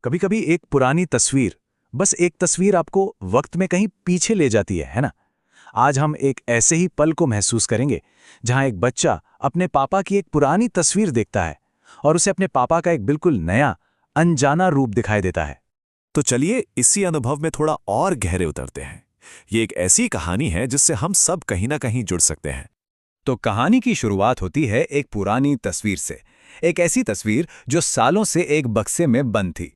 कभी कभी एक पुरानी तस्वीर, बस एक तस्वीर आपको वक्त में कहीं पीछे ले जाती है ना। आज हम एक ऐसे ही पल को महसूस करेंगे जहां एक बच्चा अपने पापा की एक पुरानी तस्वीर देखता है और उसे अपने पापा का एक बिल्कुल नया, अनजाना रूप दिखाई देता है। तो चलिए इसी अनुभव में थोड़ा और गहरे उतरते हैं। ये एक ऐसी कहानी है जिससे हम सब कहीं ना कहीं जुड़ सकते हैं। तो कहानी की शुरुआत होती है एक पुरानी तस्वीर से। एक ऐसी तस्वीर जो सालों से एक बक्से में बंद थी।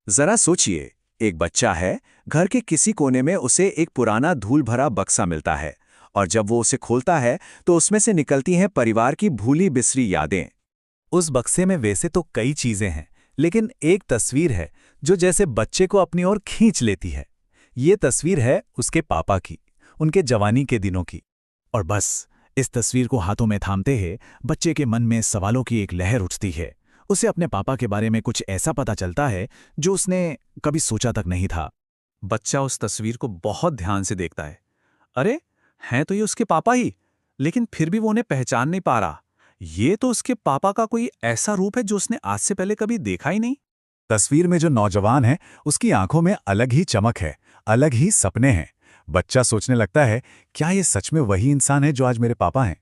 जरा सोचिए, एक बच्चा है, घर के किसी कोने में उसे एक पुराना धूल भरा बक्सा मिलता है और जब वो उसे खोलता है तो उसमें से निकलती हैं परिवार की भूली बिसरी यादें। उस बक्से में वैसे तो कई चीजें हैं, लेकिन एक तस्वीर है जो जैसे बच्चे को अपनी ओर खींच लेती है। ये तस्वीर है उसके पापा की, उनके जवानी के दिनों की। और बस इस तस्वीर को हाथों में थामते ही बच्चे के मन में सवालों की एक लहर उठती है। उसे अपने पापा के बारे में कुछ ऐसा पता चलता है जो उसने कभी सोचा तक नहीं था। बच्चा उस तस्वीर को बहुत ध्यान से देखता है। अरे, हैं तो ये उसके पापा ही, लेकिन फिर भी वो उन्हें पहचान नहीं पा रहा। ये तो उसके पापा का कोई ऐसा रूप है जो उसने आज से पहले कभी देखा ही नहीं। तस्वीर में जो नौजवान है उसकी आंखों में अलग ही चमक है, अलग ही सपने हैं। बच्चा सोचने लगता है, क्या ये सच में वही इंसान है जो आज मेरे पापा हैं?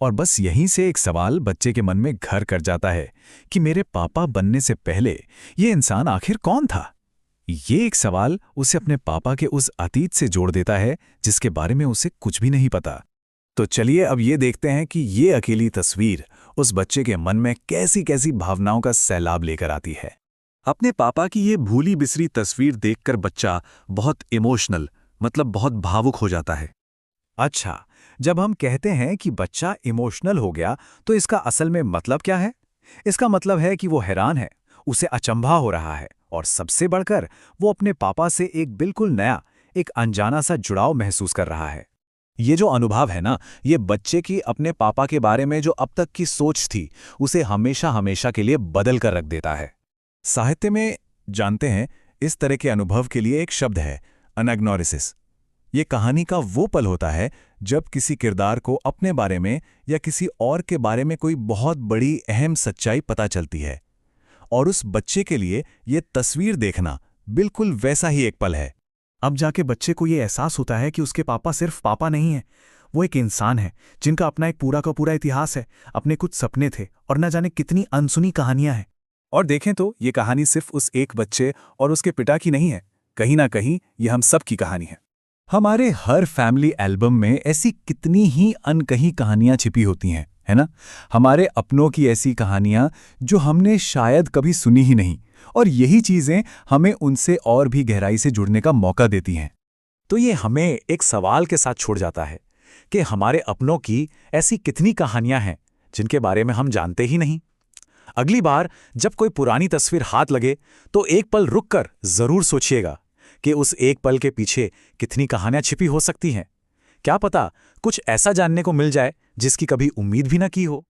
और बस यहीं से एक सवाल बच्चे के मन में घर कर जाता है कि मेरे पापा बनने से पहले ये इंसान आखिर कौन था? ये एक सवाल उसे अपने पापा के उस अतीत से जोड़ देता है जिसके बारे में उसे कुछ भी नहीं पता। तो चलिए अब ये देखते हैं कि ये अकेली तस्वीर उस बच्चे के मन में कैसी कैसी भावनाओं का सैलाब लेकर आती है। अपने पापा की ये भूली बिसरी तस्वीर देखकर बच्चा बहुत इमोशनल, मतलब बहुत भावुक हो जाता है। अच्छा, जब हम कहते हैं कि बच्चा इमोशनल हो गया तो इसका असल में मतलब क्या है? इसका मतलब है कि वो हैरान है, उसे अचंभा हो रहा है और सबसे बढ़कर वो अपने पापा से एक बिल्कुल नया, एक अनजाना सा जुड़ाव महसूस कर रहा है। ये जो अनुभव है ना, ये बच्चे की अपने पापा के बारे में जो अब तक की सोच थी उसे हमेशा हमेशा के लिए बदल कर रख देता है। साहित्य में जानते हैं, इस तरह के अनुभव के लिए एक शब्द है, अनैग्नोरिसिस। ये कहानी का वो पल होता है जब किसी किरदार को अपने बारे में या किसी और के बारे में कोई बहुत बड़ी अहम सच्चाई पता चलती है, और उस बच्चे के लिए ये तस्वीर देखना बिल्कुल वैसा ही एक पल है। अब जाके बच्चे को ये एहसास होता है कि उसके पापा सिर्फ पापा नहीं हैं, वो एक इंसान है जिनका अपना एक पूरा का पूरा इतिहास है, अपने कुछ सपने थे और न जाने कितनी अनसुनी कहानियां हैं। और देखें तो ये कहानी सिर्फ उस एक बच्चे और उसके पिता की नहीं है, कहीं ना कहीं ये हम सब की कहानी है। हमारे हर फैमिली एल्बम में ऐसी कितनी ही अनकही कहानियां छिपी होती हैं, है ना? हमारे अपनों की ऐसी कहानियां जो हमने शायद कभी सुनी ही नहीं, और यही चीजें हमें उनसे और भी गहराई से जुड़ने का मौका देती हैं। तो ये हमें एक सवाल के साथ छोड़ जाता है कि हमारे अपनों की ऐसी कितनी कहानियां हैं जिनके बारे में हम जानते ही नहीं। अगली बार जब कोई पुरानी तस्वीर हाथ लगे तो एक पल रुककर जरूर सोचिएगा कि उस एक पल के पीछे कितनी कहानियां छिपी हो सकती हैं। क्या पता कुछ ऐसा जानने को मिल जाए जिसकी कभी उम्मीद भी न की हो।